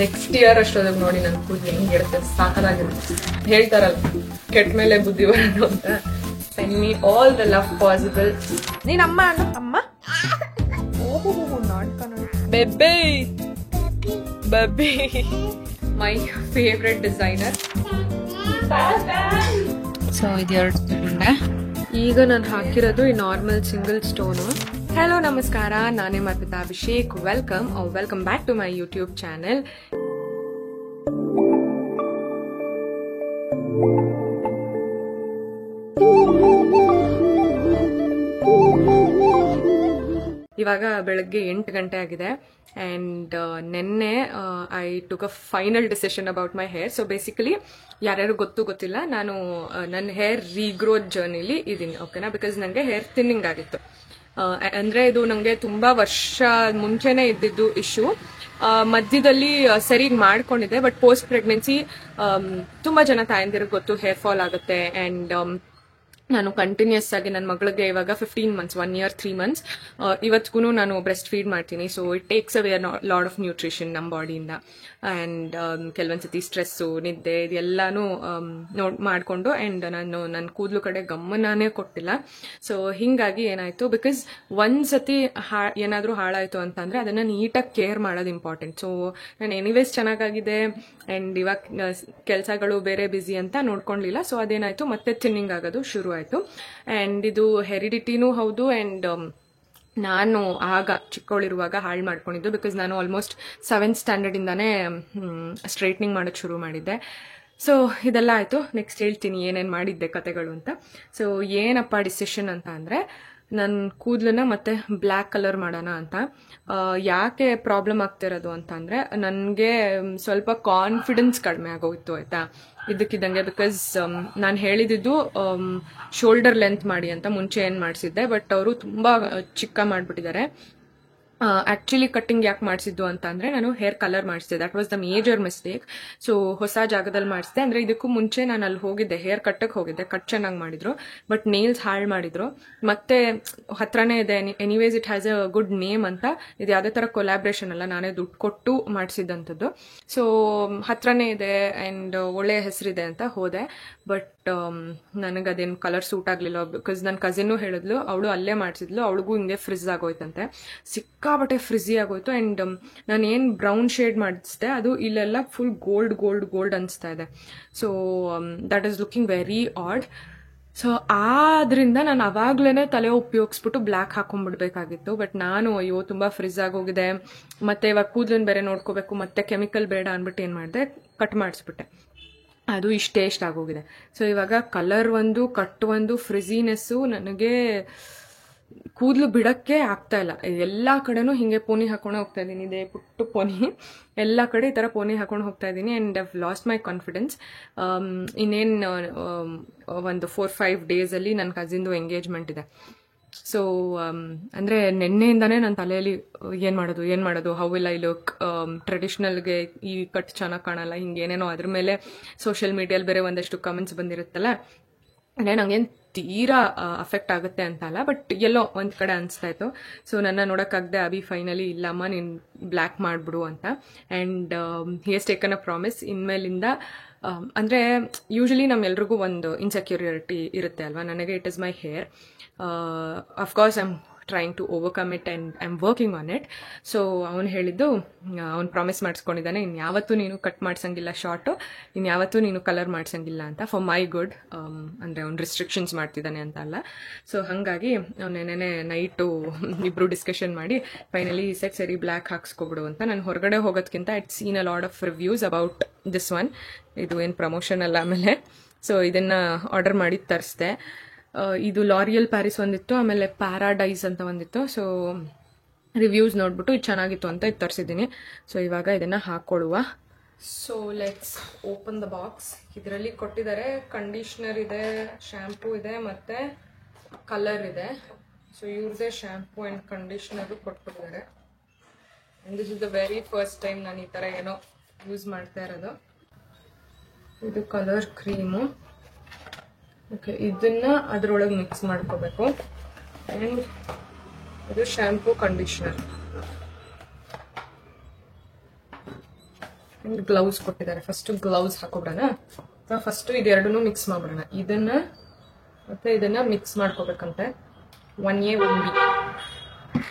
Next year ಅಷ್ಟೊತ್ತಿಗೆ ನೋಡಿ ನನ್ನ ಕೂದಲು ಹೆಂಗಿರುತ್ತೆ, ಸಾಕಾಗಿರುತ್ತೆ. ಹೇಳ್ತಾರಲ್ಲ ಕೆಟ್ಟ ಮೇಲೆ ಬುದ್ಧಿ ಬರೋದು ಅಂತ. Send me all the love possible. ನೀನ್ ಅಮ್ಮ ಅನ್ನು ಅಮ್ಮ ಬೆಬ್ಬೆ ಬಬ್ಬಿ ಮೈ ಫೇವ್ರೆಟ್ ಡಿಸೈನರ್. ಸೊ ಇದೆರಡು ತಗೊಂಡೆ. ಈಗ ನಾನು ಹಾಕಿರೋದು ಈ ನಾರ್ಮಲ್ ಸಿಂಗಲ್ ಸ್ಟೋನು. ಹಲೋ ನಮಸ್ಕಾರ, ನಾನೇ Arpita Abhishek. Welcome back to my YouTube channel. ಇವಾಗ ಬೆಳಗ್ಗೆ 8 ಗಂಟೆ ಆಗಿದೆ ಆ್ಯಂಡ್ ನೆನ್ನೆ I took a final decision about my hair. So basically ಯಾರ್ಯಾರು ಗೊತ್ತಿಲ್ಲ, ನಾನು ನನ್ನ ಹೇರ್ ರೀಗ್ರೋತ್ ಜರ್ನಿಲಿ ಇದ್ದೀನಿ, ಓಕೆನಾ. ಬಿಕಾಸ್ ನನಗೆ ಹೇರ್ ಥಿನ್ನಿಂಗ್ ಆಗಿತ್ತು. ಅಂದರೆ ಇದು ನನಗೆ ತುಂಬ ವರ್ಷ ಮುಂಚೆನೇ ಇದ್ದಿದ್ದು ಇಶ್ಯೂ. ಮಧ್ಯದಲ್ಲಿ ಸರಿಗೆ ಮಾಡ್ಕೊಂಡಿದ್ದೆ, ಬಟ್ ಪೋಸ್ಟ್ ಪ್ರೆಗ್ನೆನ್ಸಿ ತುಂಬ ಜನ ತಾಯಂದಿರಿಗೆ ಗೊತ್ತು ಹೇರ್ ಫಾಲ್ ಆಗುತ್ತೆ. ಆ್ಯಂಡ್ ನಾನು ಕಂಟಿನ್ಯೂಸ್ ಆಗಿ ನನ್ನ ಮಗಳಿಗೆ ಇವಾಗ 15 months, 1 year 3 months ಇವತ್ತಿಗೂ ನಾನು ಬ್ರೆಸ್ಟ್ ಫೀಡ್ ಮಾಡ್ತೀನಿ. So it takes away lot of nutrition ನಮ್ಮ ಬಾಡಿಯಿಂದ. ಆ್ಯಂಡ್ ಕೆಲವೊಂದ್ಸತಿ ಸ್ಟ್ರೆಸ್ಸು, ನಿದ್ದೆ ಇದೆಲ್ಲಾನು ಮಾಡಿಕೊಂಡು ಆ್ಯಂಡ್ ನಾನು ನನ್ನ ಕೂದಲು ಕಡೆ ಗಮನನೇ ಕೊಟ್ಟಿಲ್ಲ. ಸೊ ಹೀಗಾಗಿ ಏನಾಯಿತು, ಬಿಕಾಸ್ ಒಂದ್ಸತಿ ಏನಾದರೂ ಹಾಳಾಯಿತು ಅಂತಂದರೆ ಅದನ್ನು ನೀಟಾಗಿ ಕೇರ್ ಮಾಡೋದು ಇಂಪಾರ್ಟೆಂಟ್. ಸೊ ನಾನು ಎನಿವೇಸ್ ಚೆನ್ನಾಗಾಗಿದೆ ಆ್ಯಂಡ್ ಇವಾಗ ಕೆಲಸಗಳು ಬೇರೆ ಬ್ಯುಸಿ ಅಂತ ನೋಡ್ಕೊಳ್ಳಿಲ್ಲ. ಸೊ ಅದೇನಾಯಿತು, ಮತ್ತೆ ಥಿನ್ನಿಂಗ್ ಆಗೋದು ಶುರು ಆಯಿತು. ಆ್ಯಂಡ್ ಇದು ಹೆರಿಡಿಟಿನೂ ಹೌದು. ಆ್ಯಂಡ್ ನಾನು ಆಗ ಚಿಕ್ಕವಳಿರುವಾಗ ಹಾಳು ಮಾಡ್ಕೊಂಡಿದ್ದು, ಬಿಕಾಸ್ ನಾನು ಆಲ್ಮೋಸ್ಟ್ 7th standard ಇಂದಾನೇ ಸ್ಟ್ರೈಟ್ನಿಂಗ್ ಮಾಡೋದು ಶುರು ಮಾಡಿದ್ದೆ. ಸೊ ಇದೆಲ್ಲ ಆಯಿತು. ನೆಕ್ಸ್ಟ್ ಹೇಳ್ತೀನಿ ಏನೇನು ಮಾಡಿದ್ದೆ ಕತೆಗಳು ಅಂತ. ಸೊ ಏನಪ್ಪ ಡಿಸಿಷನ್ ಅಂತ ಅಂದರೆ, ನನ್ನ ಕೂದಲನ್ನ ಮತ್ತೆ ಬ್ಲ್ಯಾಕ್ ಕಲರ್ ಮಾಡೋಣ ಅಂತ. ಯಾಕೆ ಪ್ರಾಬ್ಲಮ್ ಆಗ್ತಿರೋದು ಅಂತ ಅಂದರೆ, ನನಗೆ ಸ್ವಲ್ಪ ಕಾನ್ಫಿಡೆನ್ಸ್ ಕಡಿಮೆ ಆಗೋಯ್ತು ಆಯಿತಾ ಇದಕ್ಕಿದ್ದಂಗೆ. ಬಿಕಾಸ್ ನಾನು ಹೇಳಿದ್ದು ಶೋಲ್ಡರ್ ಲೆಂತ್ ಮಾಡಿ ಅಂತ ಮುಂಚೆ ಏನು ಮಾಡಿಸಿದ್ದೆ, ಬಟ್ ಅವರು ತುಂಬ ಚಿಕ್ಕ ಮಾಡಿಬಿಟ್ಟಿದ್ದಾರೆ. ಆ್ಯಕ್ಚುಲಿ ಕಟ್ಟಿಂಗ್ ಯಾಕೆ ಮಾಡಿಸಿದ್ದು ಅಂತ ಅಂದರೆ, ನಾನು ಹೇರ್ ಕಲರ್ ಮಾಡಿಸಿದೆ. That was the major mistake. So ಹೊಸ ಜಾಗದಲ್ಲಿ ಮಾಡಿಸಿದೆ. ಅಂದರೆ ಇದಕ್ಕೂ ಮುಂಚೆ ನಾನು ಅಲ್ಲಿ ಹೋಗಿದ್ದೆ, ಹೇರ್ ಕಟ್ಟಕ್ಕೆ ಹೋಗಿದ್ದೆ, ಕಟ್ ಚೆನ್ನಾಗಿ ಮಾಡಿದ್ರು, ಬಟ್ ನೇಲ್ಸ್ ಹಾಳು ಮಾಡಿದ್ರು. ಮತ್ತೆ ಹತ್ರನೇ ಇದೆ, anyways it has a good name ಅಂತ. ಇದು ಯಾವುದೇ ಥರ ಕೊಲಾಬ್ರೇಷನ್ ಅಲ್ಲ, ನಾನೇ ದುಡ್ಡು ಕೊಟ್ಟು ಮಾಡಿಸಿದ್ದಂಥದ್ದು. ಸೊ ಹತ್ರನೇ ಇದೆ ಆ್ಯಂಡ್ ಒಳ್ಳೆಯ ಹೆಸರಿದೆ ಅಂತ ಹೋದೆ. ಬಟ್ ನನಗೆ ಅದೇನು ಕಲರ್ ಸೂಟ್ ಆಗಲಿಲ್ಲ. ಬಿಕಾಸ್ ನನ್ನ ಕಸಿನ್ನು ಹೇಳಿದ್ಲು, ಅವಳು ಅಲ್ಲೇ ಮಾಡಿಸಿದ್ಲು, ಅವಳಿಗೂ ಹಿಂಗೆ ಫ್ರಿಜ್ ಆಗೋಯ್ತಂತೆ, ಸಿಕ್ಕಾಬಟ್ಟೆ ಫ್ರಿಜಿ ಆಗೋಯ್ತು. ಆ್ಯಂಡ್ ನಾನು ಏನು ಬ್ರೌನ್ ಶೇಡ್ ಮಾಡಿಸಿದೆ ಅದು ಇಲ್ಲೆಲ್ಲ ಫುಲ್ ಗೋಲ್ಡ್ ಅನಿಸ್ತಾ ಇದೆ. So that is looking very odd. So ಆದ್ರಿಂದ ನಾನು ಅವಾಗ್ಲೇ ತಲೆ ಉಪಯೋಗಿಸ್ಬಿಟ್ಟು ಬ್ಲ್ಯಾಕ್ ಹಾಕೊಂಡ್ಬಿಡ್ಬೇಕಾಗಿತ್ತು. ಬಟ್ ನಾನು ಅಯ್ಯೋ ತುಂಬ ಫ್ರಿಜ್ ಆಗೋಗಿದೆ, ಮತ್ತೆ ಇವಾಗ ಕೂದಲನ್ನು ಬೇರೆ ನೋಡ್ಕೋಬೇಕು, ಮತ್ತೆ ಕೆಮಿಕಲ್ ಬೇಡ ಅಂದ್ಬಿಟ್ಟು ಏನು ಮಾಡಿದೆ, ಕಟ್ ಮಾಡಿಸ್ಬಿಟ್ಟೆ. ಅದು ಇಷ್ಟ ಆಗೋಗಿದೆ. ಸೊ ಇವಾಗ ಕಲರ್ ಒಂದು, ಕಟ್ ಒಂದು, ಫ್ರಿಜಿನೆಸ್ಸು, ನನಗೆ ಕೂದಲು ಬಿಡಕ್ಕೆ ಆಗ್ತಾ ಇಲ್ಲ. ಎಲ್ಲ ಕಡೆನೂ ಹಿಂಗೆ ಪೋನಿ ಹಾಕೊಂಡು ಹೋಗ್ತಾ ಇದ್ದೀನಿ, ಇದೇ ಪುಟ್ಟು ಪೋನಿ, ಎಲ್ಲ ಕಡೆ ಈ ಥರ ಪೋನಿ ಹಾಕೊಂಡು ಹೋಗ್ತಾ ಇದ್ದೀನಿ. And I've last my confidence. ಇನ್ನೇನು ಒಂದು 4-5 ಡೇಸಲ್ಲಿ ನನ್ನ ಕಸಿನ್ದು ಎಂಗೇಜ್ಮೆಂಟ್ ಇದೆ. ಸೊ ಅಂದರೆ ನಿನ್ನೆಯಿಂದನೇ ನನ್ನ ತಲೆಯಲ್ಲಿ ಏನು ಮಾಡೋದು, ಹೌ ವಿಲ್ ಐ ಲುಕ್, ಟ್ರೆಡಿಷ್ನಲ್ಗೆ ಈ ಕಟ್ ಚೆನ್ನಾಗಿ ಕಾಣಲ್ಲ, ಹಿಂಗೇನೇನೋ. ಅದ್ರ ಮೇಲೆ ಸೋಷಿಯಲ್ ಮೀಡಿಯಲ್ಲಿ ಬೇರೆ ಒಂದಷ್ಟು ಕಮೆಂಟ್ಸ್ ಬಂದಿರುತ್ತಲ್ಲ, ಅಂದರೆ ನಂಗೇನು ತೀರಾ ಅಫೆಕ್ಟ್ ಆಗುತ್ತೆ ಅಂತ ಅಲ್ಲ, ಬಟ್ ಎಲ್ಲೋ ಒಂದು ಕಡೆ ಅನಿಸ್ತಾ ಇತ್ತು. ಸೊ ನನ್ನ ನೋಡೋಕ್ಕಾಗದೆ ಅಭಿ ಫೈನಲಿ ಇಲ್ಲಮ್ಮ ನೀನು ಬ್ಲ್ಯಾಕ್ ಮಾಡಿಬಿಡು ಅಂತ. And he has taken a promise, ಇನ್ಮೇಲಿಂದ ಅಂದರೆ ಯೂಶಲಿ ನಮ್ಮೆಲ್ರಿಗೂ ಒಂದು ಇನ್ಸೆಕ್ಯೂರಿಟಿ ಇರುತ್ತೆ ಅಲ್ವಾ. ನನಗೆ it is my hair. Of course I am trying to overcome it and I am working on it. So ಅವನು ಹೇಳಿದ್ದು, ಅವ್ನು ಪ್ರಾಮಿಸ್ ಮಾಡಿಸ್ಕೊಂಡಿದ್ದಾನೆ, ಇನ್ಯಾವತ್ತೂ ನೀನು ಕಟ್ ಮಾಡ್ಸಂಗಿಲ್ಲ ಶಾರ್ಟು, ಇನ್ಯಾವತ್ತೂ ನೀನು ಕಲರ್ ಮಾಡ್ಸಂಗಿಲ್ಲ ಅಂತ, ಫಾರ್ ಮೈ ಗುಡ್. ಅಂದರೆ ಅವ್ನು ರಿಸ್ಟ್ರಿಕ್ಷನ್ಸ್ ಮಾಡ್ತಿದ್ದಾನೆ ಅಂತ ಅಲ್ಲ. ಸೊ ಹಾಗಾಗಿ ನೆನ್ನೆ ನೈಟು ಇಬ್ಬರು ಡಿಸ್ಕಷನ್ ಮಾಡಿ ಫೈನಲಿ ಸೆಟ್ ಸರಿ ಬ್ಲ್ಯಾಕ್ ಹಾಕ್ಸ್ಕೊಬಿಡು ಅಂತ. ನಾನು ಹೊರಗಡೆ ಹೋಗೋದಕ್ಕಿಂತ it's seen a lot of reviews about this one. ಇದು ಏನು ಪ್ರಮೋಷನ್ ಅಲ್ಲ ಆಮೇಲೆ. ಸೊ ಇದನ್ನು ಆರ್ಡರ್ ಮಾಡಿ ತರಿಸ್ದೆ. ಇದು ಲಾರಿಯಲ್ ಪ್ಯಾರಿಸ್ ಒಂದಿತ್ತು, ಆಮೇಲೆ ಪ್ಯಾರಾಡೈಸ್ ಅಂತ ಒಂದಿತ್ತು. ಸೊ ರಿವ್ಯೂಸ್ ನೋಡ್ಬಿಟ್ಟು ಇದು ಚೆನ್ನಾಗಿತ್ತು ಅಂತ ಇದು ತರಿಸಿದ್ದೀನಿ. ಸೊ ಇವಾಗ ಇದನ್ನು ಹಾಕ್ಕೊಳ್ಳುವ. So let's open the box. ಇದರಲ್ಲಿ ಕೊಟ್ಟಿದ್ದಾರೆ ಕಂಡೀಷ್ನರ್ ಇದೆ, ಶ್ಯಾಂಪೂ ಇದೆ, ಮತ್ತು ಕಲರ್ ಇದೆ. ಸೊ ಇವ್ರದ್ದೇ ಶ್ಯಾಂಪೂ ಆ್ಯಂಡ್ ಕಂಡೀಷ್ನರು ಕೊಟ್ಬಿಟ್ಟಿದ್ದಾರೆ. And this is the very first time ನಾನು ಈ ಥರ ಏನೋ ಯೂಸ್ ಮಾಡ್ತಾ ಇರೋದು. ಇದು ಕಲರ್ ಕ್ರೀಮು. ಓಕೆ, ಇದನ್ನ ಅದರೊಳಗೆ ಮಿಕ್ಸ್ ಮಾಡ್ಕೋಬೇಕು. ಆ್ಯಂಡ್ ಇದು ಶ್ಯಾಂಪೂ ಕಂಡೀಷ್ನರ್. ಗ್ಲೌಸ್ ಕೊಟ್ಟಿದ್ದಾರೆ. ಫಸ್ಟ್ ಗ್ಲೌಸ್ ಹಾಕೋಬಿಡೋಣ. ಫಸ್ಟ್ ಇದೆರಡನ್ನೂ ಮಿಕ್ಸ್ ಮಾಡ್ಬಿಡೋಣ. ಇದನ್ನ ಮತ್ತೆ ಇದನ್ನ ಮಿಕ್ಸ್ ಮಾಡ್ಕೋಬೇಕಂತೆ. 1A 1B.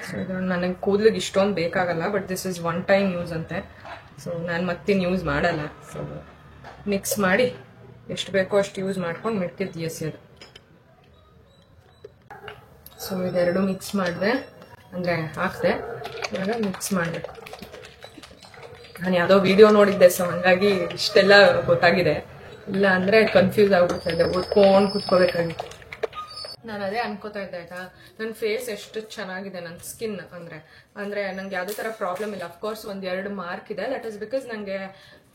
ಸೊ ಇದು ನನಗೆ ಕೂದಲಿಗೆ ಇಷ್ಟೊಂದು ಬೇಕಾಗಲ್ಲ, but this is one time use ಅಂತೆ. ಸೊ ನಾನು ಮತ್ತಿನ್ನು ಯೂಸ್ ಮಾಡಲ್ಲ. ಸೊ ಮಿಕ್ಸ್ ಮಾಡಿ ಎಷ್ಟು ಬೇಕೋ ಅಷ್ಟು ಯೂಸ್ ಮಾಡ್ಕೊಂಡು ಮಿಕ್ಕಿದ್ದು ಎಸೆಯೋದು. ಸೊ ಇದೆರಡು ಮಿಕ್ಸ್ ಮಾಡಿದೆ, ಅಂದರೆ ಹಾಕಿದೆ. ಇವಾಗ ಮಿಕ್ಸ್ ಮಾಡಬೇಕು. ನಾನು ಯಾವುದೋ ವಿಡಿಯೋ ನೋಡಿದ್ದೆ, ಸೊ ಹಂಗಾಗಿ ಇಷ್ಟೆಲ್ಲ ಗೊತ್ತಾಗಿದೆ. ಇಲ್ಲ ಅಂದರೆ ಕನ್ಫ್ಯೂಸ್ ಆಗ್ಬಿಡ್ತಾ ಇದೆ, ಓದ್ಕೊಂಡು ಕುತ್ಕೋಬೇಕಾಗಿತ್ತು. ನಾನು ಅದೇ ಅನ್ಕೋತಾ ಇದ್ದೆ ಆಯ್ತಾ, ನನ್ನ ಫೇಸ್ ಎಷ್ಟು ಚೆನ್ನಾಗಿದೆ, ನನ್ನ ಸ್ಕಿನ್ ಅಂದರೆ ನಂಗೆ ಯಾವುದೇ ಥರ ಪ್ರಾಬ್ಲಮ್ ಇಲ್ಲ. ಅಫ್ಕೋರ್ಸ್ 1-2 ಮಾರ್ಕ್ ಇದೆ. ದಟ್ ಇಸ್ ಬಿಕಾಸ್ ನನಗೆ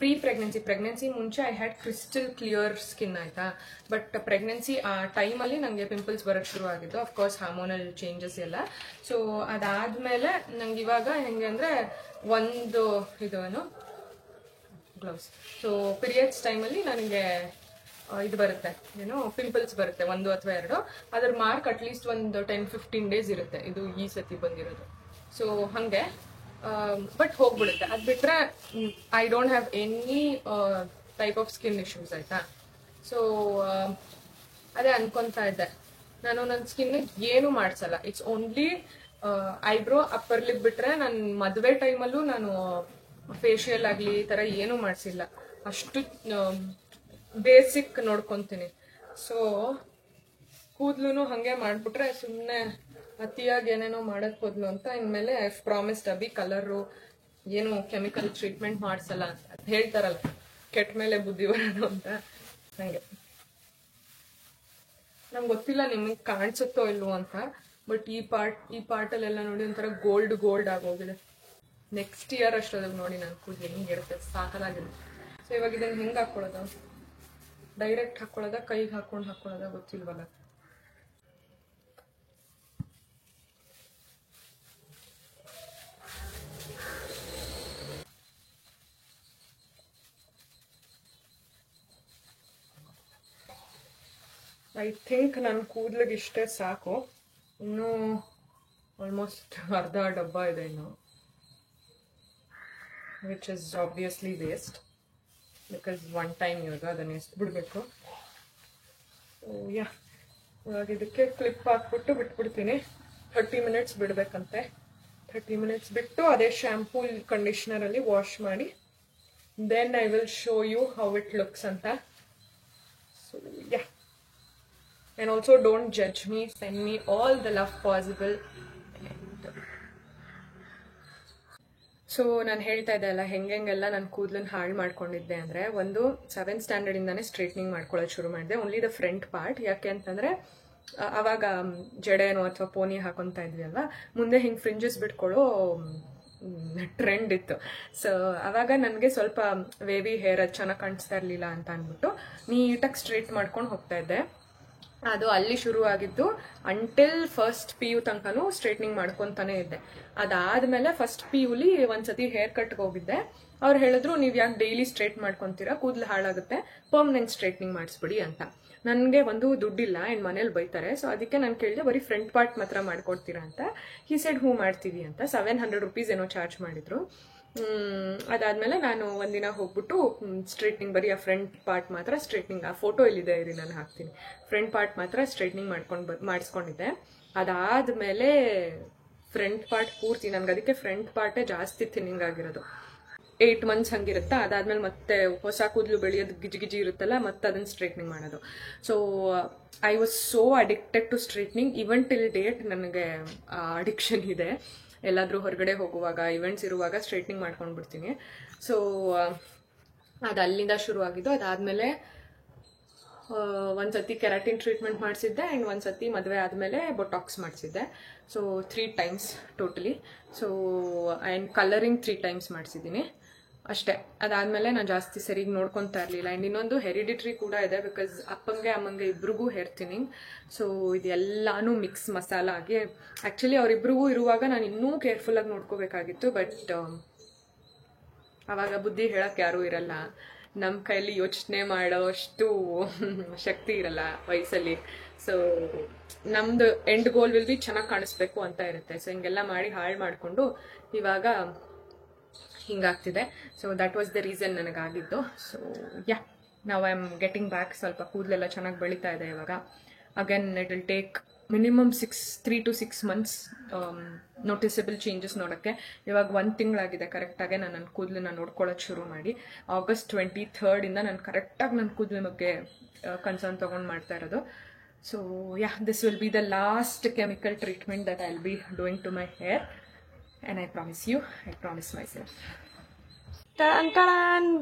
ಪ್ರೆಗ್ನೆನ್ಸಿ ಮುಂಚೆ I had crystal clear skin ಆಯ್ತಾ. ಬಟ್ ಪ್ರೆಗ್ನೆನ್ಸಿ ಆ ಟೈಮಲ್ಲಿ ನನಗೆ ಪಿಂಪಲ್ಸ್ ಬರೋಕ್ಕೆ ಶುರು ಆಗಿದ್ದು, ಅಫ್ಕೋರ್ಸ್ ಹಾರ್ಮೋನಲ್ ಚೇಂಜಸ್ ಎಲ್ಲ. ಸೊ ಅದಾದಮೇಲೆ ನಂಗೆ ಇವಾಗ ಹೆಂಗೆ ಅಂದರೆ ಒಂದು ಇದು ಏನು ಗ್ಲೌಸ್. ಸೊ ಪೀರಿಯಡ್ಸ್ ಟೈಮಲ್ಲಿ ನನಗೆ ಇದು ಬರುತ್ತೆ, ಏನೋ ಪಿಂಪಲ್ಸ್ ಬರುತ್ತೆ, 1 ಅಥವಾ 2. ಅದ್ರ ಮಾರ್ಕ್ ಅಟ್ಲೀಸ್ಟ್ ಒಂದು 10-15 ಡೇಸ್ ಇರುತ್ತೆ. ಇದು ಈ ಸತಿ ಬಂದಿರೋದು. ಸೊ ಹಾಗೆ ಬಟ್ ಹೋಗ್ಬಿಡುತ್ತೆ. ಅದು ಬಿಟ್ಟರೆ I don't have any type of skin issues ಆಯಿತಾ. ಸೊ ಅದೇ ಅನ್ಕೊತಾ ಇದ್ದೆ, ನಾನು ನನ್ನ ಸ್ಕಿನ್ನಿಗೆ ಏನೂ ಮಾಡಿಸಲ್ಲ. It's only eyebrow, upper lip ಬಿಟ್ಟರೆ ನನ್ನ ಮದುವೆ ಟೈಮಲ್ಲೂ ನಾನು ಫೇಶಿಯಲ್ ಆಗಲಿ ಈ ಥರ ಏನೂ ಮಾಡಿಸಿಲ್ಲ. ಅಷ್ಟು ಬೇಸಿಕ್ ನೋಡ್ಕೊತೀನಿ. ಸೊ ಕೂದಲು ಹಾಗೆ ಮಾಡಿಬಿಟ್ರೆ ಸುಮ್ಮನೆ ಅತಿಯಾಗಿ ಏನೇನೋ ಮಾಡೋಕ್ಕೆ ಹೋದ್ಲು ಅಂತ. ಇನ್ಮೇಲೆ ಐ ಪ್ರಾಮಿಸ್ಡ್ ಅಭಿ ಕಲರು ಏನು ಕೆಮಿಕಲ್ ಟ್ರೀಟ್ಮೆಂಟ್ ಮಾಡಿಸಲ್ಲ ಅಂತ ಹೇಳ್ತಾರಲ್ಲ, ಕೆಟ್ಟ ಮೇಲೆ ಬುದ್ಧಿ ಬರೋದು ಅಂತ. ಹಾಗೆ ನಮ್ಗೆ ಗೊತ್ತಿಲ್ಲ ನಿಮಗೆ ಕಾಣಿಸುತ್ತೋ ಇಲ್ವೋ ಅಂತ, ಬಟ್ ಈ ಪಾರ್ಟಲ್ಲೆಲ್ಲ ನೋಡಿ ಒಂಥರ ಗೋಲ್ಡ್ ಆಗೋಗಿದೆ. ನೆಕ್ಸ್ಟ್ ಇಯರ್ ಅಷ್ಟೊದಾಗ ನೋಡಿ ನಾನು ಕೂದಲು ಹಿಂಗೆ ಇರುತ್ತೆ, ಸಾಕಲಾಗಿದೆ. ಸೊ ಇವಾಗ ಇದನ್ನು ಹೆಂಗೆ ಹಾಕ್ಕೊಳ್ಳೋದು? ಡೈರೆಕ್ಟ್ ಹಾಕ್ಕೊಳ್ಳೋದ, ಕೈಗೆ ಹಾಕ್ಕೊಳ್ಳೋದ ಗೊತ್ತಿಲ್ವಲ್ಲ. ಐ ಥಿಂಕ್ ನನ್ನ ಕೂದಲಿಗೆ ಇಷ್ಟೇ ಸಾಕು. ಇನ್ನೂ ಆಲ್ಮೋಸ್ಟ್ ಅರ್ಧ ಡಬ್ಬ ಇದೆ ಇನ್ನು, which is obviously waste because one time ಇವಾಗ ಅದನ್ನು ಎಷ್ಟು ಬಿಡಬೇಕು. ಇವಾಗ ಇದಕ್ಕೆ ಕ್ಲಿಪ್ ಹಾಕ್ಬಿಟ್ಟು ಬಿಟ್ಬಿಡ್ತೀನಿ. 30 ಮಿನಿಟ್ಸ್ ಬಿಡಬೇಕಂತೆ. 30 ಮಿನಿಟ್ಸ್ ಬಿಟ್ಟು ಅದೇ ಶ್ಯಾಂಪೂ ಕಂಡೀಷ್ನರಲ್ಲಿ ವಾಶ್ ಮಾಡಿ then I will show you how it looks ಅಂತ. So and also don't judge me, send me all the love possible. So ನಾನು ಹೇಳ್ತಾ ಇದ್ದೆ ಅಲ್ಲ ಹೆಂಗೆಲ್ಲ ನಾನು ಕೂದಲನ್ನು ಹಾಳು ಮಾಡ್ಕೊಂಡಿದ್ದೆ ಅಂದರೆ, ಒಂದು 7th ಸ್ಟ್ಯಾಂಡರ್ಡಿಂದಾನೇ ಸ್ಟ್ರೈಟ್ನಿಂಗ್ ಮಾಡ್ಕೊಳ್ಳೋದು ಶುರು ಮಾಡಿದೆ. Only the front part. ಯಾಕೆ ಅಂತಂದರೆ ಆವಾಗ ಜಡೆನೋ ಅಥವಾ ಪೋನಿ ಹಾಕೊತಾ ಇದ್ವಿ ಅಲ್ವಾ, ಮುಂದೆ ಹಿಂಗೆ ಫ್ರಿಂಜಸ್ ಬಿಟ್ಕೊಳ್ಳೋ ಟ್ರೆಂಡ್ ಇತ್ತು. ಸೊ ಆವಾಗ ನನಗೆ ಸ್ವಲ್ಪ ವೇವಿ ಹೇರ್ ಅದು ಚೆನ್ನಾಗಿ ಕಾಣಿಸ್ತಾ ಇರಲಿಲ್ಲ ಅಂತ ಅಂದ್ಬಿಟ್ಟು ನೀಟಾಗಿ ಸ್ಟ್ರೈಟ್ ಮಾಡ್ಕೊಂಡು ಹೋಗ್ತಾ ಇದ್ದೆ. ಅದು ಅಲ್ಲಿ ಶುರು ಆಗಿದ್ದು ಅಂಟಿಲ್ ಫಸ್ಟ್ PU ತನಕನೂ ಸ್ಟ್ರೈಟ್ನಿಂಗ್ ಮಾಡ್ಕೊತಾನೆ ಇದ್ದೆ. ಅದಾದಮೇಲೆ ಫಸ್ಟ್ PUಲಿ ಒಂದ್ಸತಿ ಹೇರ್ ಕಟ್ಗೆ ಹೋಗಿದ್ದೆ. ಅವ್ರು ಹೇಳಿದ್ರು, ನೀವು ಯಾಕೆ ಡೈಲಿ ಸ್ಟ್ರೈಟ್ ಮಾಡ್ಕೊತೀರಾ, ಕೂದಲು ಹಾಳಾಗುತ್ತೆ, ಪರ್ಮನೆಂಟ್ ಸ್ಟ್ರೈಟ್ನಿಂಗ್ ಮಾಡಿಸ್ಬಿಡಿ ಅಂತ. ನನಗೆ ಒಂದು ದುಡ್ಡಿಲ್ಲ ಆ್ಯಂಡ್ ಮನೇಲಿ ಬೈತಾರೆ. ಸೊ ಅದಕ್ಕೆ ನಾನು ಕೇಳಿದೆ, ಬರೀ ಫ್ರಂಟ್ ಪಾರ್ಟ್ ಮಾತ್ರ ಮಾಡ್ಕೊಡ್ತೀರಾ ಅಂತ. ಈ ಸೈಡ್ ಹೂ ಮಾಡ್ತೀವಿ ಅಂತ 700 ರೂಪೀಸ್ ಏನೋ ಚಾರ್ಜ್ ಮಾಡಿದ್ರು. ಅದಾದಮೇಲೆ ನಾನು ಒಂದಿನ ಹೋಗ್ಬಿಟ್ಟು ಸ್ಟ್ರೈಟ್ನಿಂಗ್ ಬರೀ ಆ ಫ್ರಂಟ್ ಪಾರ್ಟ್ ಮಾತ್ರ ಸ್ಟ್ರೈಟ್ನಿಂಗ್, ಆ ಫೋಟೋ ಇಲ್ಲಿದೆ ಇರಿ ನಾನು ಹಾಕ್ತೀನಿ, ಫ್ರಂಟ್ ಪಾರ್ಟ್ ಮಾತ್ರ ಸ್ಟ್ರೈಟ್ನಿಂಗ್ ಮಾಡಿಸ್ಕೊಂಡಿದ್ದೆ. ಅದಾದಮೇಲೆ ಫ್ರಂಟ್ ಪಾರ್ಟ್ ಪೂರ್ತಿ ನನಗೆ ಅದಕ್ಕೆ ಫ್ರಂಟ್ ಪಾರ್ಟೇ ಜಾಸ್ತಿ ಥಿನ್ನಿಂಗ್ ಆಗಿರೋದು. 8 ಮಂತ್ಸ್ ಹಂಗಿರುತ್ತೆ. ಅದಾದ್ಮೇಲೆ ಮತ್ತೆ ಹೊಸ ಕೂದಲು ಬೆಳೆಯೋದು ಗಿಜಿ ಇರುತ್ತಲ್ಲ, ಮತ್ತೆ ಅದನ್ನ ಸ್ಟ್ರೈಟ್ನಿಂಗ್ ಮಾಡೋದು. So I was so addicted to straightening. Even till date ನನಗೆ ಅಡಿಕ್ಷನ್ ಇದೆ. ಎಲ್ಲಾದರೂ ಹೊರಗಡೆ ಹೋಗುವಾಗ, ಇವೆಂಟ್ಸ್ ಇರುವಾಗ ಸ್ಟ್ರೈಟ್ನಿಂಗ್ ಮಾಡ್ಕೊಂಡು ಬಿಡ್ತೀನಿ. ಸೊ ಅದು ಅಲ್ಲಿಂದ ಶುರು ಆಗಿದ್ದು. ಅದಾದಮೇಲೆ ಒಂದ್ಸತಿ ಕೆರಾಟಿನ್ ಟ್ರೀಟ್ಮೆಂಟ್ ಮಾಡಿಸಿದ್ದೆ ಆ್ಯಂಡ್ ಒಂದ್ಸತಿ ಮದುವೆ ಆದಮೇಲೆ ಬೊಟಾಕ್ಸ್ ಮಾಡಿಸಿದ್ದೆ. So 3 times totally. So and colouring 3 times ಮಾಡಿಸಿದ್ದೀನಿ ಅಷ್ಟೇ. ಅದಾದಮೇಲೆ ನಾನು ಜಾಸ್ತಿ ಸರಿಗೆ ನೋಡ್ಕೊತಾ ಇರಲಿಲ್ಲ. ಆ್ಯಂಡ್ ಇನ್ನೊಂದು ಹೆರಿಡಿಟ್ರಿ ಕೂಡ ಇದೆ, ಬಿಕಾಸ್ ಅಪ್ಪಂಗೆ ಅಮ್ಮಂಗೆ ಇಬ್ರಿಗೂ ಹೇರ್ ಥಿನ್ನಿಂಗ್. ಸೊ ಇದೆಲ್ಲಾನು ಮಿಕ್ಸ್ ಮಸಾಲ ಆಗಿ ಆ್ಯಕ್ಚುಲಿ ಅವರಿಬ್ರಿಗೂ ಇರುವಾಗ ನಾನು ಇನ್ನೂ ಕೇರ್ಫುಲ್ಲಾಗಿ ನೋಡ್ಕೋಬೇಕಾಗಿತ್ತು. ಬಟ್ ಆವಾಗ ಬುದ್ಧಿ ಹೇಳೋಕ್ಕೆ ಯಾರೂ ಇರಲ್ಲ, ನಮ್ಮ ಕೈಲಿ ಯೋಚನೆ ಮಾಡೋಷ್ಟು ಶಕ್ತಿ ಇರಲ್ಲ ವಯಸ್ಸಲ್ಲಿ. ಸೊ ನಮ್ಮದು ಎಂಡ್ ಗೋಲ್ ವಿಲ್ ಬಿ ಚೆನ್ನಾಗಿ ಕಾಣಿಸ್ಬೇಕು ಅಂತ ಇರುತ್ತೆ. ಸೊ ಹಿಂಗೆಲ್ಲ ಮಾಡಿ ಹಾಳು ಮಾಡಿಕೊಂಡು ಇವಾಗ ಹಿಂಗಾಗ್ತಿದೆ. So that was the reason ನನಗಾಗಿದ್ದು. ಸೊ ಯಾ, ನಾವು ಐ ಆಮ್ ಗೆಟಿಂಗ್ ಬ್ಯಾಕ್. ಸ್ವಲ್ಪ ಕೂದಲೆಲ್ಲ ಚೆನ್ನಾಗಿ ಬೆಳೀತಾ ಇದೆ ಇವಾಗ. Again it will take minimum 3 to 6 months noticeable changes ನೋಡೋಕ್ಕೆ. ಇವಾಗ 1 ತಿಂಗಳಾಗಿದೆ ಕರೆಕ್ಟಾಗಿ ನಾನು ನನ್ನ ಕೂದಲನ್ನ ನೋಡ್ಕೊಳ್ಳೋದು ಶುರು ಮಾಡಿ. August 23rd ನಾನು ಕರೆಕ್ಟಾಗಿ ನನ್ನ ಕೂದಲ ಬಗ್ಗೆ ಕನ್ಸರ್ನ್ ತೊಗೊಂಡು ಮಾಡ್ತಾ ಇರೋದು. So yeah, this will be the last chemical treatment that I will be doing to my hair. And I promise you, I promise myself.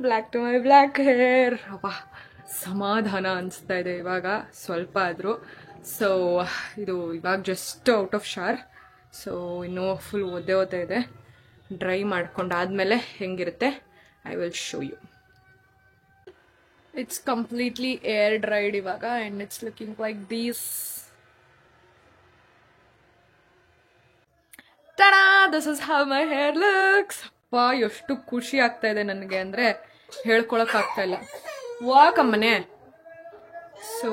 Black to my black hair. ಅಪ್ಪ ಸಮಾಧಾನ ಅನಿಸ್ತಾ ಇದೆ ಇವಾಗ ಸ್ವಲ್ಪ ಆದರೂ. ಸೊ ಇದು ಇವಾಗ just out of shower. So ಇನ್ನೂ ಫುಲ್ ಒದ್ದೆ ಇದೆ. ಡ್ರೈ ಮಾಡ್ಕೊಂಡಾದ್ಮೇಲೆ ಹೆಂಗಿರುತ್ತೆ I will show you. It's completely air dried ಇವಾಗ and it's looking like these. Tada, this is how my hair looks. ಅಪ್ಪ ಎಷ್ಟು ಖುಷಿ ಆಗ್ತಾ ಇದೆ ನನಗೆ ಅಂದರೆ ಹೇಳ್ಕೊಳಕ್ಕಾಗ್ತಾ ಇಲ್ಲ. ವಾಕಮ್ಮನೆ. ಸೊ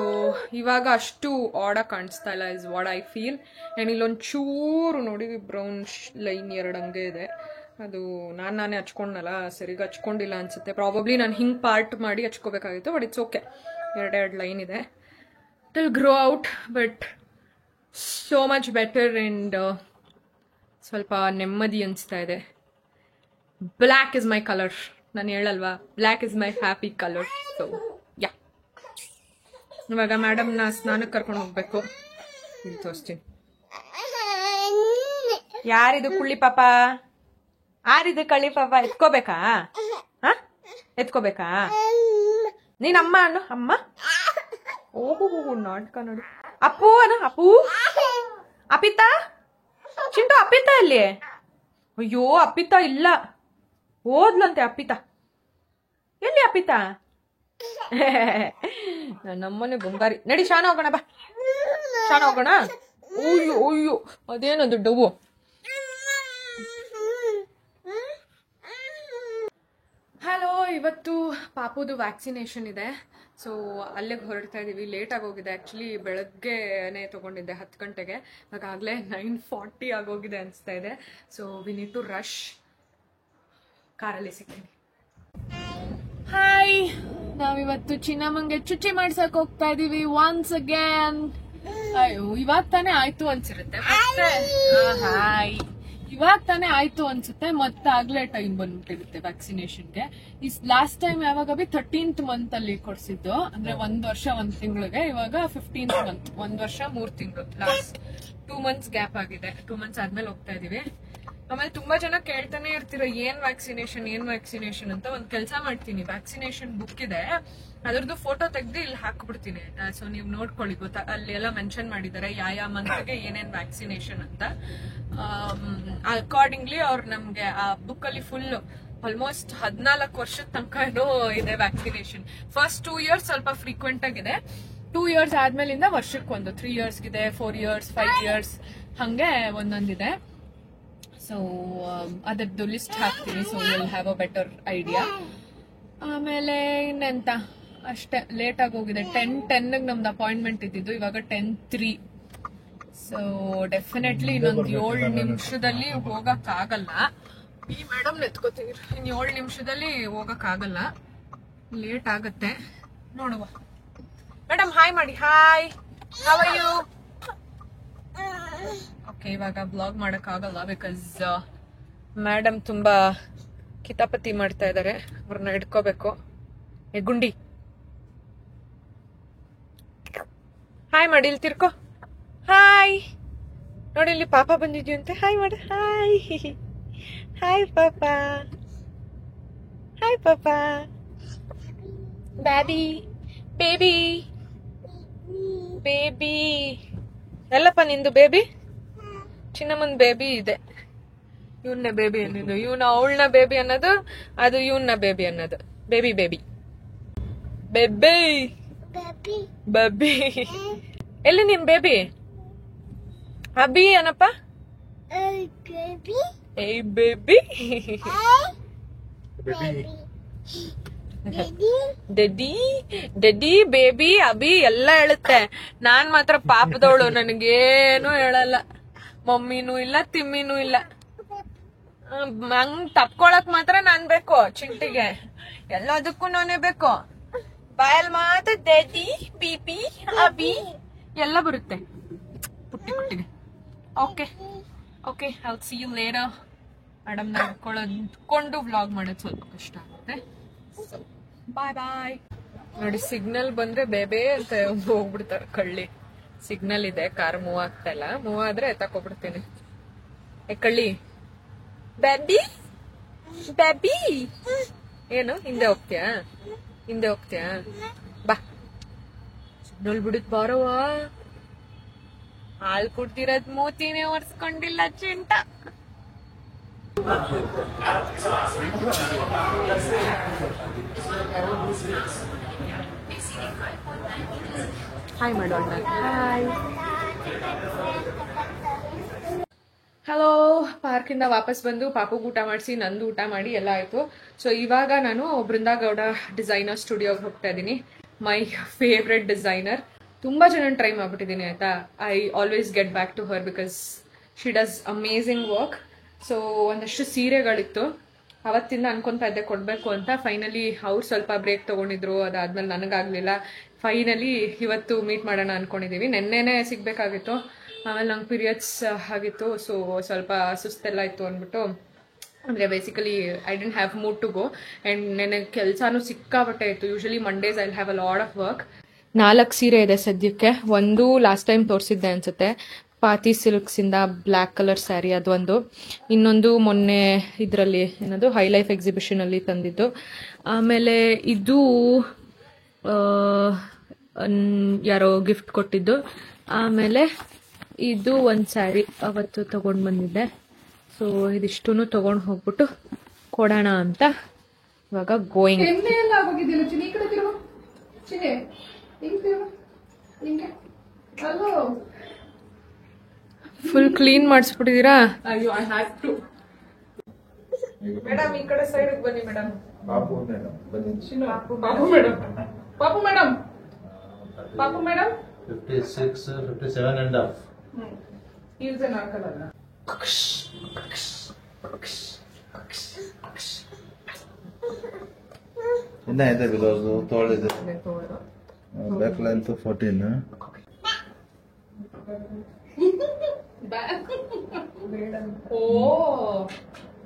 ಇವಾಗ ಅಷ್ಟು ಆಡಾಗಿ ಕಾಣಿಸ್ತಾ ಇಲ್ಲ is what I feel. And ಇಲ್ಲೊಂದು ಚೂರು ನೋಡಿ ಬ್ರೌನ್ ಲೈನ್ 2 ಹಂಗೆ ಇದೆ. ಅದು ನಾನೇ ಹಚ್ಕೊಂಡಲ್ಲ, ಸರಿಗ ಹಚ್ಕೊಂಡಿಲ್ಲ ಅನ್ಸುತ್ತೆ. ಪ್ರಾಬಬ್ಲಿ ನಾನು ಹಿಂಗೆ ಪಾರ್ಟ್ ಮಾಡಿ ಹಚ್ಕೋಬೇಕಾಗಿತ್ತು. ಬಟ್ ಇಟ್ಸ್ ಓಕೆ, 2 ಲೈನ್ ಇದೆ. It will grow out but so much better. And ಸ್ವಲ್ಪ ನೆಮ್ಮದಿ ಅನಿಸ್ತಾ ಇದೆ. Black is my colour. ನಾನು ಹೇಳಲ್ವಾ, black is my happy colour. So yeah, ಇವಾಗ ಮೇಡಮ್ನ ಸ್ನಾನಕ್ಕೆ ಕರ್ಕೊಂಡು ಹೋಗ್ಬೇಕು. ಇಲ್ಲಿ ತೋರಿಸ್ತೀನಿ. ಯಾರಿದು ಕುಳ್ಳಿ ಪಾಪ? ಯಾರಿದು ಕಳ್ಳಿ ಪಾಪ? ಎತ್ಕೋಬೇಕಾ? ಎತ್ಕೋಬೇಕಾ? ನೀನ್ ಅಮ್ಮ ಅನ್ನು ಅಮ್ಮ. ಓಹೋ ನಾಟಕ ನೋಡಿ. ಅಪ್ಪು ಅನು ಅಪ್ಪು. ಅಪಿತಾ ಚಿಂಟು, ಅಪಿತಾ ಇಲ್ಲಿ. ಅಯ್ಯೋ ಅಪಿತಾ ಇಲ್ಲ, ಓದ್ಲಂತೆ ಅಪಿತಾ. ಎಲ್ಲಿ ಅಪಿತಾ? ನಮ್ಮನೆ ಬಂಗಾರಿ. ನಡಿ ಶಾನ ಹೋಗೋಣ, ಬಾ ಶಾನ ಹೋಗೋಣ. ಅಯ್ಯೋ ಅಯ್ಯೋ ಅದೇನದು ಡವ್ವು. ಹಲೋ, ಇವತ್ತು ಪಾಪುದು ವ್ಯಾಕ್ಸಿನೇಷನ್ ಇದೆ. ಸೊ ಅಲ್ಲಿಗೆ ಹೊರಡ್ತಾ ಇದೀವಿ. ಲೇಟ್ ಆಗೋಗಿದೆ ಆ್ಯಕ್ಚುಲಿ. ಬೆಳಗ್ಗೆನೆ ತೊಗೊಂಡಿದ್ದೆ 10 ಗಂಟೆಗೆ. ಇವಾಗಲೇ 9:40 ಆಗೋಗಿದೆ ಅನಿಸ್ತಾ ಇದೆ. So we need to rush. ಕಾರಲ್ಲಿ ಸಿಗ್ತೀನಿ. ಹಾಯ್, ನಾವಿವತ್ತು ಚಿನ್ನಮ್ಮಂಗೆ ಚುಚ್ಚಿ ಮಾಡ್ಸಕ್ ಹೋಗ್ತಾ ಇದೀವಿ ಒನ್ಸ್ ಅಗೇನ್. ಅಯ್ಯೋ, ಇವಾಗ ತಾನೇ ಆಯ್ತು ಅನ್ಸಿರುತ್ತೆ ಮತ್ತೆ. ಹಾಯ್, ಇವಾಗ ತಾನೇ ಆಯ್ತು ಅನ್ಸುತ್ತೆ ಮತ್ತೆ ಆಗ್ಲೇ ಟೈಮ್ ಬಂದ್ಬಿಟ್ಟಿರುತ್ತೆ ವ್ಯಾಕ್ಸಿನೇಷನ್ಗೆ. ಈ ಲಾಸ್ಟ್ ಟೈಮ್ ಯಾವಾಗ 13th ಮಂತ್ ಅಲ್ಲಿ ಕೊಡ್ಸಿದ್ದು, ಅಂದ್ರೆ 1 ವರ್ಷ 1 ತಿಂಗಳಿಗೆ. ಇವಾಗ 15th ಮಂತ್, 1 ವರ್ಷ 3 ತಿಂಗಳು. ಲಾಸ್ಟ್ 2 months ಗ್ಯಾಪ್ ಆಗಿದೆ. 2 months ಆದ್ಮೇಲೆ ಹೋಗ್ತಾ ಇದೀವಿ. ಆಮೇಲೆ ತುಂಬಾ ಜನ ಕೇಳ್ತಾನೆ ಇರ್ತೀರ ಏನ್ ವ್ಯಾಕ್ಸಿನೇಷನ್ ಅಂತ. ಒಂದ್ ಕೆಲಸ ಮಾಡ್ತೀನಿ, ವ್ಯಾಕ್ಸಿನೇಷನ್ ಬುಕ್ ಇದೆ, ಅದ್ರದ್ದು ಫೋಟೋ ತೆಗ್ದು ಇಲ್ಲಿ ಹಾಕ್ಬಿಡ್ತೀನಿ ಆಯ್ತಾ. ಸೊ ನೀವು ನೋಡ್ಕೊಳ್ಳಿ, ಅಲ್ಲಿ ಎಲ್ಲ ಮೆನ್ಷನ್ ಮಾಡಿದ್ದಾರೆ ಯಾವ ಮಂತ್ಗೆ ಏನೇನ್ ವ್ಯಾಕ್ಸಿನೇಷನ್ ಅಂತ. ಅಕಾರ್ಡಿಂಗ್ಲಿ ಅವ್ರು ನಮ್ಗೆ ಆ ಬುಕ್ ಅಲ್ಲಿ ಫುಲ್ ಆಲ್ಮೋಸ್ಟ್ 14 ವರ್ಷದ ತನಕ ಇದೆ ವ್ಯಾಕ್ಸಿನೇಷನ್. ಫಸ್ಟ್ 2 years ಸ್ವಲ್ಪ ಫ್ರೀಕ್ವೆಂಟ್ ಆಗಿದೆ. 2 years ಆದ್ಮೇಲಿಂದ ವರ್ಷಕ್ಕೊಂದು 3 years ಇದೆ, 4 years, 5 years ಹಂಗೆ ಒಂದೊಂದಿದೆ. ಸೊ ಅದರದ್ದು ಲಿಸ್ಟ್ ಹಾಕ್ತೀನಿ. So will have a better idea. ಆಮೇಲೆ ಇನ್ನೆಂತ, ಅಷ್ಟೇ ಲೇಟ್ ಆಗಿ ಹೋಗಿದೆ. 10:10 ನಮ್ದು ಅಪಾಯಿಂಟ್ಮೆಂಟ್ ಇದ್ದಿದ್ದು, ಇವಾಗ 10:03. ಸೊ ಡೆಫಿನೆಟ್ಲಿ ಇನ್ನೊಂದು 7 ನಿಮಿಷದಲ್ಲಿ ಹೋಗಕ್ಕಾಗಲ್ಲ. ಈ ಮೇಡಮ್ ಎತ್ಕೋತೀವಿ. ಇನ್ನು 7 ನಿಮಿಷದಲ್ಲಿ ಹೋಗಕ್ಕಾಗಲ್ಲ, ಲೇಟ್ ಆಗತ್ತೆ. ನೋಡುವ. ಮೇಡಮ್ ಹಾಯ್ ಮಾಡಿ. Hi, how are you? Okay, ಇವಾಗ ಬ್ಲಾಗ್ ಮಾಡಕ್ಕಾಗಲ್ಲ ಬಿಕಾಸ್ ಮೇಡಮ್ ತುಂಬಾ ಕಿತಾಪತಿ ಮಾಡ್ತಾ ಇದ್ದಾರೆ. ಅವ್ರನ್ನ ಹಿಡ್ಕೋಬೇಕು. ಗುಂಡಿ ಹಾಯ್ ಮಾಡಿ, ಇಲ್ಲಿ ತಿರ್ಕೋ. ಹಾಯ್ ನೋಡಿ, ಇಲ್ಲಿ ಪಾಪ ಬಂದಿದ್ಯಂತೆ. ಹಾಯ್ ಮಾಡು. ಹಾಯ್ ಹಾಯ್ ಪಾಪ. ಹಾಯ್ ಪಾಪ. ಬ್ಯಾಬಿ ಬೇಬಿ ಬೇಬಿ ಎಲ್ಲಪ್ಪ ನಿಂದು ಬೇಬಿ. ಚಿನ್ನಮ್ಮನ ಬೇಬಿ ಇದೆ. ಇವನ್ನ ಬೇಬಿ ಅನ್ನೋದು, ಇವನ ಅವಳನ್ನ ಬೇಬಿ ಅನ್ನೋದು, ಅದು ಇವನ್ನ ಬೇಬಿ ಅನ್ನೋದು. Baby baby baby baby. ಎಲ್ಲಿ ನಿಮ್ ಬೇಬಿ? ಅಬ್ಬಿ ಏನಪ್ಪ? ಏ ಬೇಬಿ. ಡೆಡಿ ಬೇಬಿ ಅಬಿ ಎಲ್ಲ ಹೇಳುತ್ತೆ. ನಾನ್ ಮಾತ್ರ ಪಾಪದವಳು, ನನಗೇನು ಹೇಳಲ್ಲ. ಮಮ್ಮಿನೂ ಇಲ್ಲ, ತಿಮ್ಮಿನೂ ಇಲ್ಲ. ಹಂಗ್ ತಪ್ಕೊಳಕ್ ಮಾತ್ರ ನಾನ್ ಬೇಕು ಚಿಂಟಿಗೆ, ಎಲ್ಲದಕ್ಕೂ ನಾನೇ ಬೇಕು. ಬಾಯಲ್ ಮಾತ್ರ ಡ್ಯಾಡಿ ಬಿಪಿ ಅಬಿ ಎಲ್ಲ ಬರುತ್ತೆ ಪುಟ್ಟಿ ಪುಟ್ಟಿಗೆ. Okay okay, I see you later. Madam ನಡ್ಕೊಳ್ಳೋದ್ಕೊಂಡು ವ್ಲಾಗ್ ಮಾಡೋದು ಸ್ವಲ್ಪ ಕಷ್ಟ ಆಗುತ್ತೆ. ಬಾಯ್ ಬಾಯ್. ನೋಡಿ, ಸಿಗ್ನಲ್ ಬಂದ್ರೆ ಬೇಬೇ ಅಂತ ಹೋಗ್ಬಿಡ್ತಾರೆ ಕಳ್ಳಿ. ಸಿಗ್ನಲ್ ಇದೆ, ಕಾರ್ ಮೂವ್ ಆಗ್ತಾ ಇಲ್ಲ. ಮೂವ್ ಆದ್ರೆ ಎತ್ತಕೋಗ್ಬಿಡ್ತೀನಿ. ಕಳ್ಳಿ ಬ್ಯಾಬಿ ಬ್ಯಾಬಿ, ಏನು ಹಿಂದೆ ಹೋಗ್ತೀಯಾ? ಹಿಂದೆ ಹೋಗ್ತೀಯಾ? ಬಾ, ಸಿಗ್ನಲ್ ಬಿಡುತ್ ಬಾರವ್ವ. ಹಾಲ್ ಕುಡ್ದಿರೋದ್ ಮೂತಿನೇ ಒರ್ಸ್ಕೊಂಡಿಲ್ಲ ಚಿಂಟ. ಹಾಯ್ ಮಾಡೋಣ. ಹಾಯ್. ಹಲೋ. ಪಾರ್ಕಿಂದ ವಾಪಸ್ ಬಂದು ಪಾಪುಗೆ ಊಟ ಮಾಡಿಸಿ ನಂದು ಊಟ ಮಾಡಿ ಎಲ್ಲ ಆಯ್ತು. ಸೊ ಇವಾಗ ನಾನು ಬೃಂದಾಗೌಡ ಡಿಸೈನರ್ ಸ್ಟುಡಿಯೋಗೆ ಹೋಗ್ತಾ ಇದ್ದೀನಿ. My favourite designer. ತುಂಬಾ ಜನ ಟ್ರೈ ಮಾಡ್ಬಿಟ್ಟಿದ್ದೀನಿ ಆಯ್ತಾ. I always get back to her because she does amazing work. So ಒಂದಷ್ಟು ಸೀರೆಗಳಿತ್ತು, ಅವತ್ತಿಂದ ಅನ್ಕೊಂತಾ ಇದ್ದೆ ಕೊಡಬೇಕು ಅಂತ. ಫೈನಲಿ ಅವ್ರು ಸ್ವಲ್ಪ ಬ್ರೇಕ್ ತೊಗೊಂಡಿದ್ರು, ಅದಾದ್ಮೇಲೆ ನನಗಾಗಲಿಲ್ಲ. ಫೈನಲಿ ಇವತ್ತು ಮೀಟ್ ಮಾಡೋಣ ಅನ್ಕೊಂಡಿದ್ದೀವಿ. ನೆನ್ನೆನೇ ಸಿಗಬೇಕಾಗಿತ್ತು, ಆಮೇಲೆ ನಂಗೆ ಪೀರಿಯಡ್ಸ್ ಆಗಿತ್ತು. ಸೊ ಸ್ವಲ್ಪ ಸುಸ್ತೆಲ್ಲ ಇತ್ತು ಅಂದ್ಬಿಟ್ಟು, ಅಂದರೆ basically I didn't have mood to go. And ನೆನ್ನೆ ಕೆಲಸನೂ ಸಿಕ್ಕಾಬಟ್ಟೆ ಇತ್ತು. Usually Mondays I have a lot of work. 4 ಸೀರೆ ಇದೆ ಸದ್ಯಕ್ಕೆ. ಒಂದು ಲಾಸ್ಟ್ ಟೈಮ್ ತೋರಿಸಿದ್ದೆ ಅನ್ಸುತ್ತೆ, ಪಾತಿ ಸಿಲ್ಕ್ಸಿಂದ ಬ್ಲ್ಯಾಕ್ ಕಲರ್ ಸ್ಯಾರಿ, ಅದೊಂದು. ಇನ್ನೊಂದು ಮೊನ್ನೆ ಇದರಲ್ಲಿ ಏನದು ಹೈ ಲೈಫ್ ಎಕ್ಸಿಬಿಷನಲ್ಲಿ ತಂದಿದ್ದು. ಆಮೇಲೆ ಇದು ಯಾರೋ ಗಿಫ್ಟ್ ಕೊಟ್ಟಿದ್ದು. ಆಮೇಲೆ ಇದು ಒಂದು ಸ್ಯಾರಿ ಅವತ್ತು ತಗೊಂಡು ಬಂದಿದ್ದೆ. ಸೊ ಇದಿಷ್ಟೂ ತಗೊಂಡು ಹೋಗ್ಬಿಟ್ಟು ಕೊಡೋಣ ಅಂತ ಇವಾಗ ಗೋಯಿಂಗ್. Full clean ಮಾಡಿಸ್ಬಿಟ್ಟಿದ್ದೀರಾ? ಅಯ್ಯೋ, ಐ ಹ್ಯಾವ್ ಟು. ಮೇಡಮ್ ಈ ಕಡೆ ಸೈಡ್ ಬನ್ನಿ ಮೇಡಮ್. ಪಾಪು ಮೇಡಮ್ ಬನ್ನಿ. ಪಾಪು ಮೇಡಮ್, ಪಾಪು ಮೇಡಮ್, ಪಾಪು madam 56, 57 and half. Heels and ಹಾಕಲ್ಲ. ಇನ್ನ ಇದೆ ಬ್ಲೌಸ್ ತೋಳಿದೆ. Back length 14. Oh,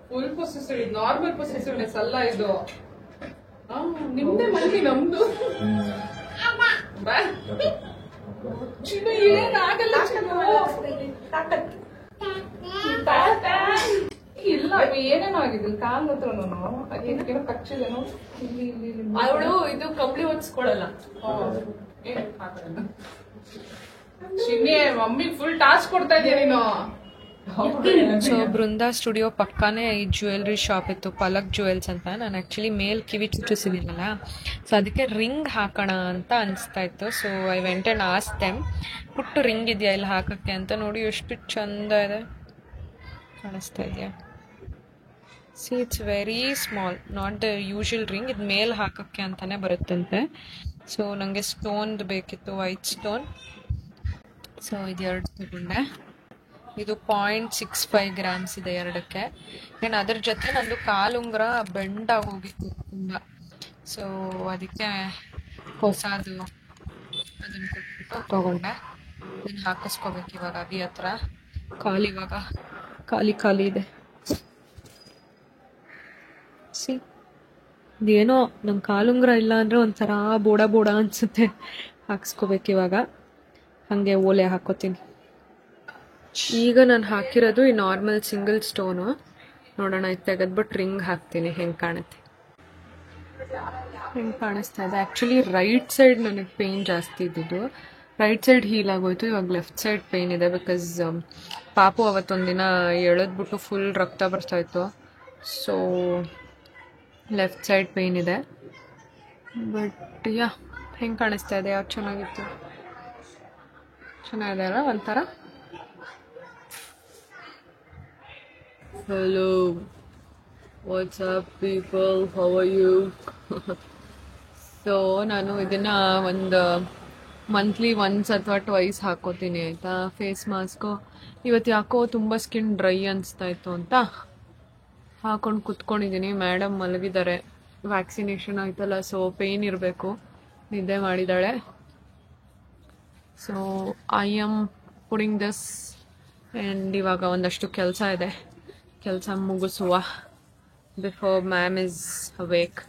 full possessive, normal ಪೊಸೆಸಿವ್ನೆಸ್ ಅಲ್ಲ ಇದು. ನಿಮ್ದೆ ಮಂದಿ ನಮ್ದು. ಚಿನ್ನು ಏನಾಗಲ್ಲ ಚಿನ್ನು. ಇಲ್ಲ ಏನೇನೋ ಆಗಿದೆ ಕಾಲ್ ಹತ್ರನು, ಅದೇನೋ ಕಚ್ಚಿದೇನೋ. ಅವಳು ಇದು ಕಂಬಳಿ ಹೊಚ್ಕೊಳಲ್ಲ. ಚಿನ್ನಿ ಮಮ್ಮಿ ಫುಲ್ ಟಾಸ್ಕ್ ಕೊಡ್ತಾ ಇದೀಯ ನೀನು. ಸೊ ಬೃಂದಾ ಸ್ಟುಡಿಯೋ ಪಕ್ಕಾನೇ ಈ ಜ್ಯುವೆಲ್ರಿ ಶಾಪ್ ಇತ್ತು, ಪಲಕ್ ಜ್ಯುವೆಲ್ಸ್ ಅಂತ. ನಾನು ಆ್ಯಕ್ಚುಲಿ ಮೇಲ್ ಕಿವಿ ಚುಚ್ಚಿಸಿದ್ದೀನಲ್ಲ, ಸೊ ಅದಕ್ಕೆ ರಿಂಗ್ ಹಾಕೋಣ ಅಂತ ಅನಿಸ್ತಾ ಇತ್ತು. So I went and asked them, ಪುಟ್ಟು ರಿಂಗ್ ಇದೆಯಾ ಇಲ್ಲಿ ಹಾಕೋಕ್ಕೆ ಅಂತ. ನೋಡಿ ಎಷ್ಟು ಚಂದ ಇದೆ, ಕಾಣಿಸ್ತಾ ಇದೆಯಾ? C it's very small, not the usual ring. ಇದು ಮೇಲ್ ಹಾಕೋಕ್ಕೆ ಅಂತಲೇ ಬರುತ್ತಂತೆ. ಸೊ ನನಗೆ ಸ್ಟೋನ್ದು ಬೇಕಿತ್ತು, ವೈಟ್ ಸ್ಟೋನ್. ಸೊ ಇದು 2 ತಗೊಂಡೆ. ಇದು 0.65 ಗ್ರಾಮ್ಸ್ ಇದೆ ಎರಡಕ್ಕೆ. ಆ್ಯಂಡ್ ಅದ್ರ ಜೊತೆ ನಂದು ಕಾಲುಂಗುರ ಬೆಂಡಾಗಿ ಹೋಗಿತ್ತು ತುಂಬ. ಸೊ ಅದಕ್ಕೆ ಹೊಸದು ಅದನ್ನು ಕೊಟ್ಬಿಟ್ಟು ತೊಗೊಂಡೆ. ಇದನ್ನು ಹಾಕಿಸ್ಕೋಬೇಕು ಇವಾಗ ಅವಿ ಹತ್ರ. ಇವಾಗ ಖಾಲಿ ಇದೆ. ಸಿ ಇದೇನೋ ನಮ್ಮ ಕಾಲುಂಗುರ ಇಲ್ಲ ಅಂದರೆ ಒಂಥರ ಬೋಡ ಅನಿಸುತ್ತೆ. ಹಾಕಿಸ್ಕೋಬೇಕು ಇವಾಗ. ಹಾಗೆ ಓಲೆ ಹಾಕೋತೀನಿ. ಈಗ ನಾನು ಹಾಕಿರೋದು ಈ ನಾರ್ಮಲ್ ಸಿಂಗಲ್ ಸ್ಟೋನು. ನೋಡೋಣ, ಇದು ತೆಗೆದ್ಬಿಟ್ಟು ರಿಂಗ್ ಹಾಕ್ತೀನಿ, ಹೆಂಗೆ ಕಾಣುತ್ತೆ. ಹೆಂಗೆ ಕಾಣಿಸ್ತಾ ಇದೆ? ಆ್ಯಕ್ಚುಲಿ ರೈಟ್ ಸೈಡ್ ನನಗೆ ಪೇಯ್ನ್ ಜಾಸ್ತಿ ಇದ್ದಿದ್ದು. ರೈಟ್ ಸೈಡ್ ಹೀಲ್ ಆಗೋಯ್ತು. ಇವಾಗ ಲೆಫ್ಟ್ ಸೈಡ್ ಪೇಯ್ನ್ ಇದೆ. ಬಿಕಾಸ್ ಪಾಪು ಅವತ್ತೊಂದಿನ ಎಳೆದ್ಬಿಟ್ಟು ಫುಲ್ ರಕ್ತ ಬರ್ತಾಯಿತ್ತು. ಸೊ ಲೆಫ್ಟ್ ಸೈಡ್ ಪೇಯ್ನ್ ಇದೆ. ಬಟ್ ಯಾ, ಹೆಂಗೆ ಕಾಣಿಸ್ತಾ ಇದೆ? ಯಾವ್ದು ಚೆನ್ನಾಗಿತ್ತು? ಚೆನ್ನಾಗಿದೆ ಅಲ್ಲ ಒಂಥರ. Hello, what's up people, how are you? So ನಾನು ಇದನ್ನು ಒಂದು ಮಂತ್ಲಿ ಒನ್ಸ್ ಅಥವಾ ಟ್ವೈಸ್ ಹಾಕೋತೀನಿ ಆಯಿತಾ. ಫೇಸ್ ಮಾಸ್ಕು ಇವತ್ತು ಯಾಕೋ ತುಂಬ ಸ್ಕಿನ್ ಡ್ರೈ ಅನಿಸ್ತಾ ಇತ್ತು ಅಂತ ಹಾಕೊಂಡು ಕುತ್ಕೊಂಡಿದ್ದೀನಿ. ಮೇಡಮ್ ಮಲಗಿದ್ದಾರೆ, ವ್ಯಾಕ್ಸಿನೇಷನ್ ಆಯ್ತಲ್ಲ, ಸೊ ಪೇಯ್ನ್ ಇರಬೇಕು, ನಿದ್ದೆ ಮಾಡಿದ್ದಾಳೆ. So I am pudding this. And ಇವಾಗ ಒಂದಷ್ಟು ಕೆಲಸ ಇದೆ, ಕೆಲಸ ಮುಗಿಸುವ ಬಿಫೋರ್ ಮ್ಯಾಮ್ ಇಸ್ ಅವೇಕ್.